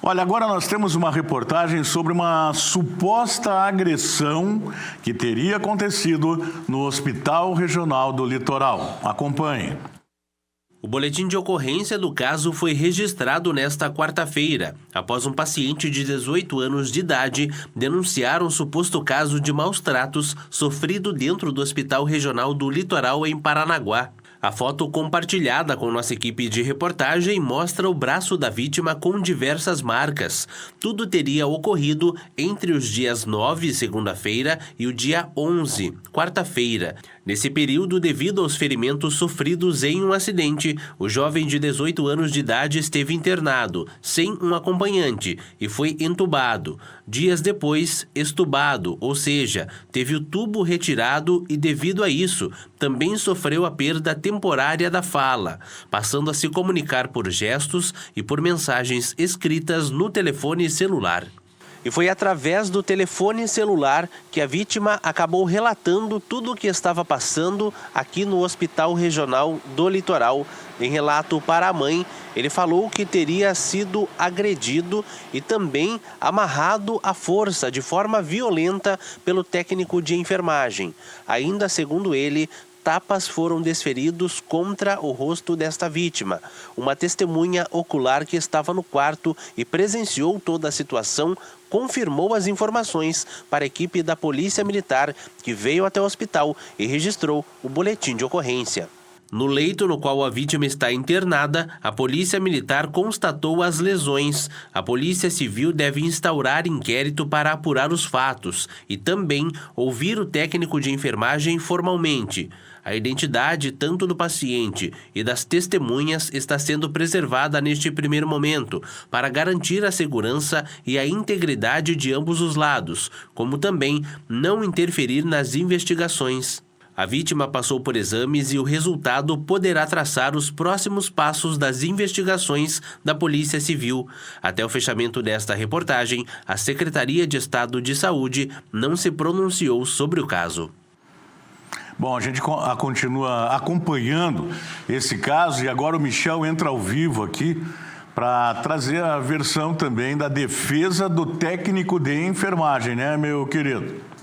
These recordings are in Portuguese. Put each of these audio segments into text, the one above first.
Olha, agora nós temos uma reportagem sobre uma suposta agressão que teria acontecido no Hospital Regional do Litoral. Acompanhe. O boletim de ocorrência do caso foi registrado nesta quarta-feira, após um paciente de 18 anos de idade denunciar um suposto caso de maus-tratos sofrido dentro do Hospital Regional do Litoral em Paranaguá. A foto compartilhada com nossa equipe de reportagem mostra o braço da vítima com diversas marcas. Tudo teria ocorrido entre os dias 9, segunda-feira, e o dia 11, quarta-feira. Nesse período, devido aos ferimentos sofridos em um acidente, o jovem de 18 anos de idade esteve internado, sem um acompanhante, e foi entubado. Dias depois, extubado, ou seja, teve o tubo retirado e, devido a isso, também sofreu a perda temporária da fala, passando a se comunicar por gestos e por mensagens escritas no telefone celular. E foi através do telefone celular que a vítima acabou relatando tudo o que estava passando aqui no Hospital Regional do Litoral. Em relato para a mãe, ele falou que teria sido agredido e também amarrado à força, de forma violenta, pelo técnico de enfermagem. Ainda segundo ele, tapas foram desferidos contra o rosto desta vítima. Uma testemunha ocular que estava no quarto e presenciou toda a situação confirmou as informações para a equipe da Polícia Militar, que veio até o hospital e registrou o boletim de ocorrência. No leito no qual a vítima está internada, a Polícia Militar constatou as lesões. A Polícia Civil deve instaurar inquérito para apurar os fatos e também ouvir o técnico de enfermagem formalmente. A identidade tanto do paciente e das testemunhas está sendo preservada neste primeiro momento para garantir a segurança e a integridade de ambos os lados, como também não interferir nas investigações. A vítima passou por exames e o resultado poderá traçar os próximos passos das investigações da Polícia Civil. Até o fechamento desta reportagem, a Secretaria de Estado de Saúde não se pronunciou sobre o caso. Bom, a gente continua acompanhando esse caso e agora o Michel entra ao vivo aqui para trazer a versão também da defesa do técnico de enfermagem, né, meu querido?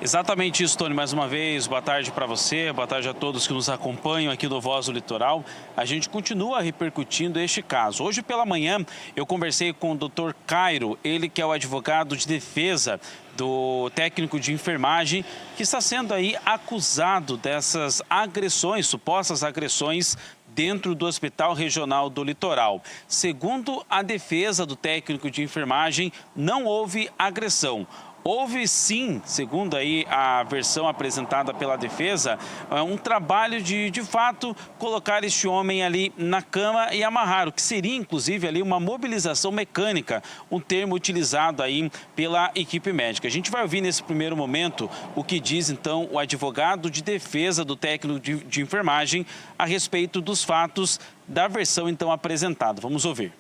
Exatamente isso, Tony. Mais uma vez, boa tarde para você, boa tarde a todos que nos acompanham aqui do Voz do Litoral. A gente continua repercutindo este caso. Hoje pela manhã eu conversei com o Dr. Cairo, ele que é o advogado de defesa do técnico de enfermagem, que está sendo aí acusado dessas agressões, supostas agressões, dentro do Hospital Regional do Litoral. Segundo a defesa do técnico de enfermagem, não houve agressão. Houve sim, segundo aí a versão apresentada pela defesa, um trabalho de fato colocar este homem ali na cama e amarrar, o que seria inclusive ali uma mobilização mecânica, um termo utilizado aí pela equipe médica. A gente vai ouvir nesse primeiro momento o que diz então o advogado de defesa do técnico de enfermagem a respeito dos fatos da versão então apresentada. Vamos ouvir.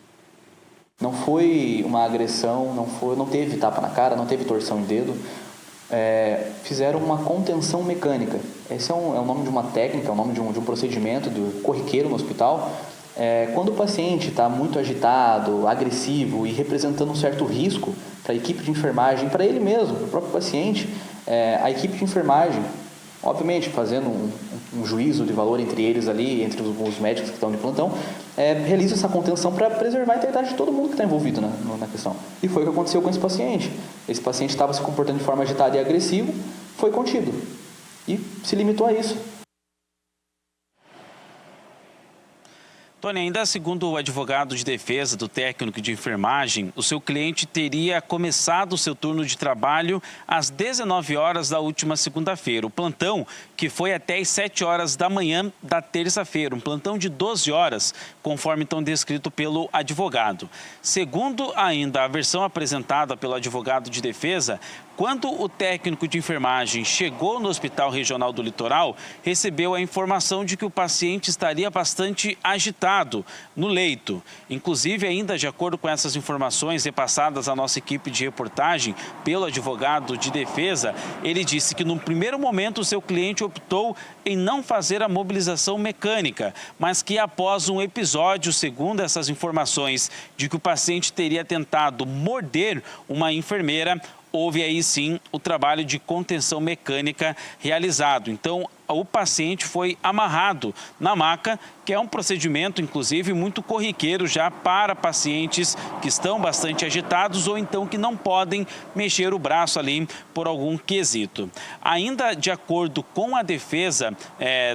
Não foi uma agressão, não teve tapa na cara, não teve torção em dedo. Fizeram uma contenção mecânica. Esse é o nome de uma técnica, é o nome de um procedimento corriqueiro no hospital. Quando o paciente está muito agitado, agressivo e representando um certo risco para a equipe de enfermagem, para ele mesmo, para o próprio paciente, a equipe de enfermagem, obviamente fazendo um juízo de valor entre eles ali, entre os médicos que estão de plantão, realiza essa contenção para preservar a integridade de todo mundo que está envolvido na questão. E foi o que aconteceu com esse paciente. Esse paciente estava se comportando de forma agitada e agressiva, foi contido e se limitou a isso. Tony, ainda segundo o advogado de defesa do técnico de enfermagem, o seu cliente teria começado o seu turno de trabalho às 19 horas da última segunda-feira. O plantão que foi até às 7 horas da manhã da terça-feira, um plantão de 12 horas, conforme então descrito pelo advogado. Segundo ainda a versão apresentada pelo advogado de defesa, Quando o técnico de enfermagem chegou no Hospital Regional do Litoral, recebeu a informação de que o paciente estaria bastante agitado no leito. Inclusive, ainda de acordo com essas informações repassadas à nossa equipe de reportagem pelo advogado de defesa, ele disse que no primeiro momento o seu cliente optou em não fazer a mobilização mecânica, mas que após um episódio, segundo essas informações, de que o paciente teria tentado morder uma enfermeira, houve aí sim o trabalho de contenção mecânica realizado. Então, o paciente foi amarrado na maca, que é um procedimento, inclusive, muito corriqueiro já para pacientes que estão bastante agitados ou então que não podem mexer o braço ali por algum quesito. Ainda de acordo com a defesa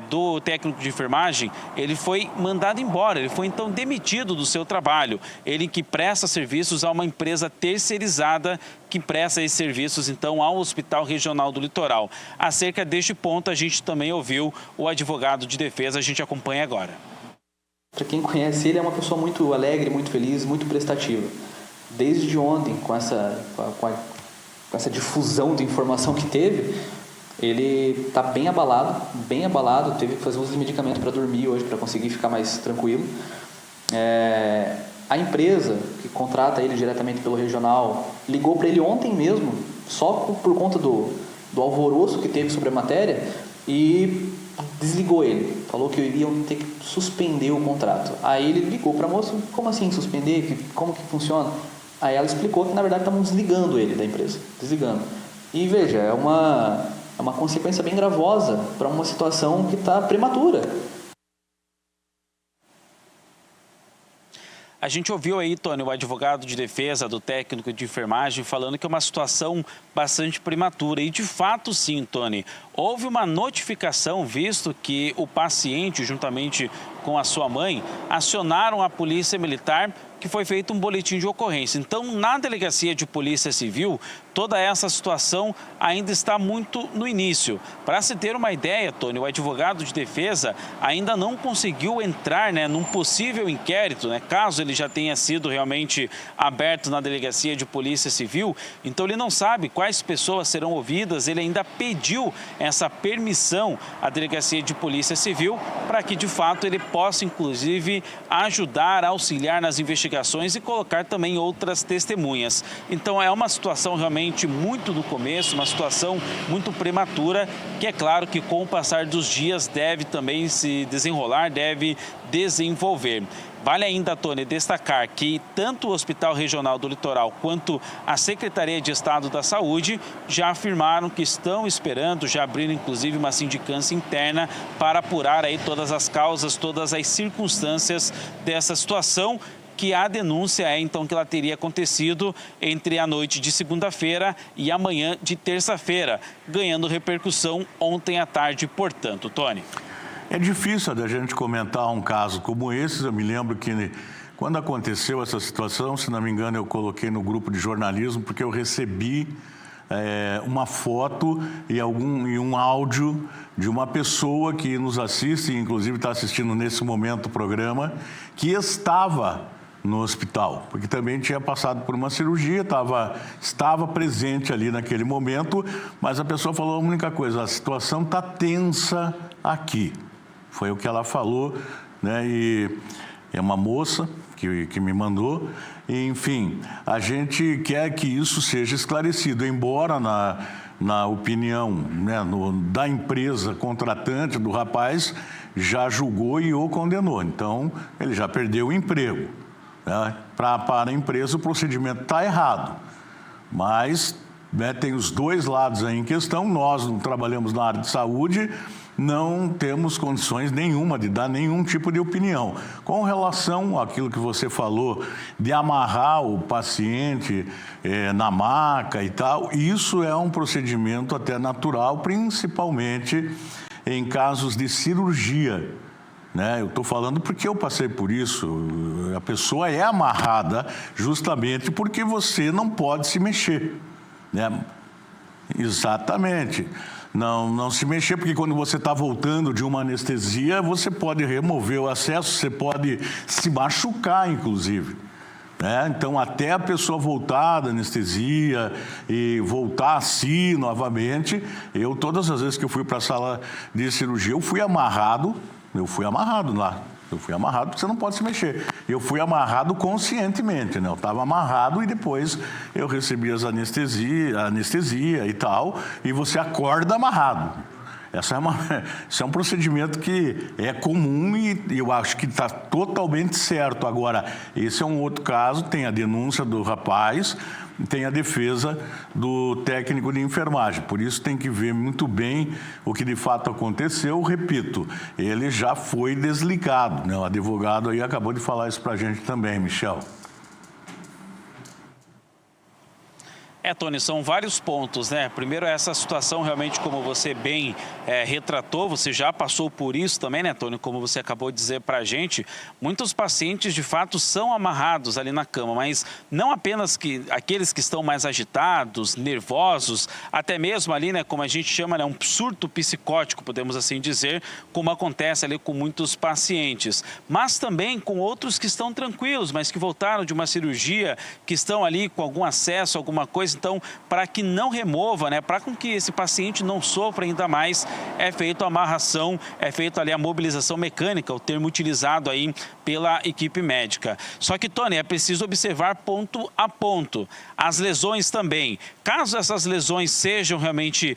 do técnico de enfermagem, ele foi mandado embora, ele foi então demitido do seu trabalho. Ele que presta serviços a uma empresa terceirizada que presta esses serviços então ao Hospital Regional do Litoral. Acerca deste ponto, a gente também ouviu o advogado de defesa, a gente acompanha agora. Para quem conhece ele, é uma pessoa muito alegre, muito feliz, muito prestativa. Desde ontem, com essa difusão de informação que teve, ele está bem abalado, teve que fazer uso de medicamento para dormir hoje, para conseguir ficar mais tranquilo. A empresa que contrata ele diretamente pelo regional ligou para ele ontem mesmo, só por conta do alvoroço que teve sobre a matéria, e desligou ele. Falou que iriam ter que suspender o contrato. Aí ele ligou para a moça: como assim suspender? Como que funciona? Aí ela explicou que na verdade estavam desligando ele da empresa. Desligando. E veja, é uma consequência bem gravosa para uma situação que está prematura. A gente ouviu aí, Tony, o advogado de defesa do técnico de enfermagem falando que é uma situação bastante prematura. E de fato, sim, Tony, houve uma notificação, visto que o paciente, juntamente com a sua mãe, acionaram a polícia militar, que foi feito um boletim de ocorrência. Então, na delegacia de polícia civil, toda essa situação ainda está muito no início. Para se ter uma ideia, Tony, o advogado de defesa ainda não conseguiu entrar num possível inquérito, caso ele já tenha sido realmente aberto na delegacia de polícia civil. Então, ele não sabe quais pessoas serão ouvidas. Ele ainda pediu essa permissão à delegacia de polícia civil para que, de fato, ele possa, inclusive, ajudar, auxiliar nas investigações e colocar também outras testemunhas. Então, é uma situação realmente muito no começo, uma situação muito prematura, que é claro que com o passar dos dias deve também se desenrolar, deve desenvolver. Vale ainda, Tony, destacar que tanto o Hospital Regional do Litoral quanto a Secretaria de Estado da Saúde já afirmaram que estão esperando, já abriram inclusive uma sindicância interna para apurar aí todas as causas, todas as circunstâncias dessa situação, que a denúncia é então que ela teria acontecido entre a noite de segunda-feira e a manhã de terça-feira, ganhando repercussão ontem à tarde, portanto, Tony. É difícil da gente comentar um caso como esse. Eu me lembro que quando aconteceu essa situação, se não me engano, eu coloquei no grupo de jornalismo, porque eu recebi uma foto e um áudio de uma pessoa que nos assiste, inclusive está assistindo nesse momento o programa, que estava no hospital, porque também tinha passado por uma cirurgia, estava presente ali naquele momento, mas a pessoa falou a única coisa: a situação está tensa aqui. Foi o que ela falou, E é uma moça que me mandou. Enfim, a gente quer que isso seja esclarecido, embora na opinião da empresa contratante do rapaz, já julgou e o condenou. Então, ele já perdeu o emprego. Para a empresa, o procedimento está errado. Mas tem os dois lados aí em questão. Nós não trabalhamos na área de saúde, não temos condições nenhuma de dar nenhum tipo de opinião. Com relação àquilo que você falou, de amarrar o paciente na maca e tal, isso é um procedimento até natural, principalmente em casos de cirurgia. Eu estou falando porque eu passei por isso. A pessoa é amarrada justamente porque você não pode se mexer. Exatamente. Não se mexer, porque quando você está voltando de uma anestesia, você pode remover o acesso, você pode se machucar, inclusive. Então, até a pessoa voltar da anestesia e voltar a si novamente, todas as vezes que eu fui para a sala de cirurgia, eu fui amarrado lá. Eu fui amarrado porque você não pode se mexer. Eu fui amarrado conscientemente, né? Eu estava amarrado e depois eu recebi a anestesia e tal, e você acorda amarrado. Esse é um procedimento que é comum e eu acho que está totalmente certo. Agora, esse é um outro caso, tem a denúncia do rapaz, tem a defesa do técnico de enfermagem. Por isso tem que ver muito bem o que de fato aconteceu. Repito, ele já foi desligado, né? O advogado aí acabou de falar isso para a gente também, Michel. Tony, são vários pontos, né? Primeiro, essa situação realmente, como você bem retratou, você já passou por isso também, né, Tony? Como você acabou de dizer pra gente, muitos pacientes, de fato, são amarrados ali na cama, mas não apenas aqueles que estão mais agitados, nervosos, até mesmo ali, né, como a gente chama, né, um surto psicótico, podemos assim dizer, como acontece ali com muitos pacientes, mas também com outros que estão tranquilos, mas que voltaram de uma cirurgia, que estão ali com algum acesso, alguma coisa. Então, para que não remova, né, para que esse paciente não sofra ainda mais, é feito a amarração, é feito ali a mobilização mecânica, o termo utilizado aí pela equipe médica. Só que, Tony, é preciso observar ponto a ponto. As lesões também. Caso essas lesões sejam realmente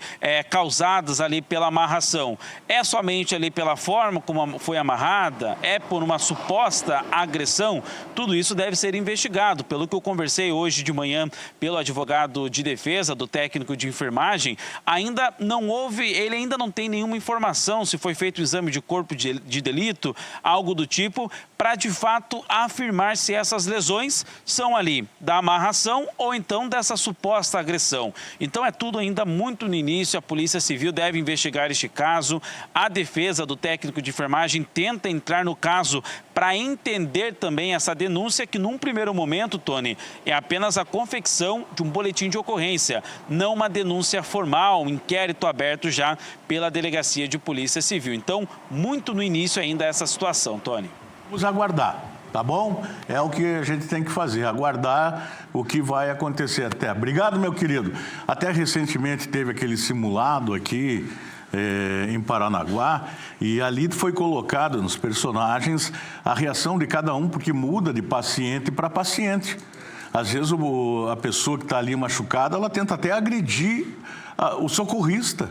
causadas ali pela amarração, é somente ali pela forma como foi amarrada? É por uma suposta agressão? Tudo isso deve ser investigado. Pelo que eu conversei hoje de manhã pelo advogado de defesa, do técnico de enfermagem, ele ainda não tem nenhuma informação se foi feito o exame de corpo de delito, algo do tipo, para de fato afirmar se essas lesões são ali da amarração ou então dessa suposta agressão. Então é tudo ainda muito no início, a Polícia Civil deve investigar este caso, a defesa do técnico de enfermagem tenta entrar no caso para entender também essa denúncia que num primeiro momento, Tony, é apenas a confecção de um boletim de ocorrência, não uma denúncia formal, um inquérito aberto já pela Delegacia de Polícia Civil. Então, muito no início ainda essa situação, Tony. Vamos aguardar, tá bom? É o que a gente tem que fazer, aguardar o que vai acontecer até. Obrigado, meu querido. Até recentemente teve aquele simulado aqui em Paranaguá e ali foi colocado nos personagens a reação de cada um, porque muda de paciente para paciente. Às vezes a pessoa que está ali machucada, ela tenta até agredir o socorrista.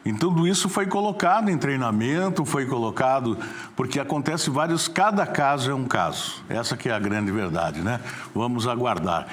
Então, tudo isso foi colocado em treinamento, foi colocado, porque acontece cada caso é um caso. Essa que é a grande verdade, né? Vamos aguardar.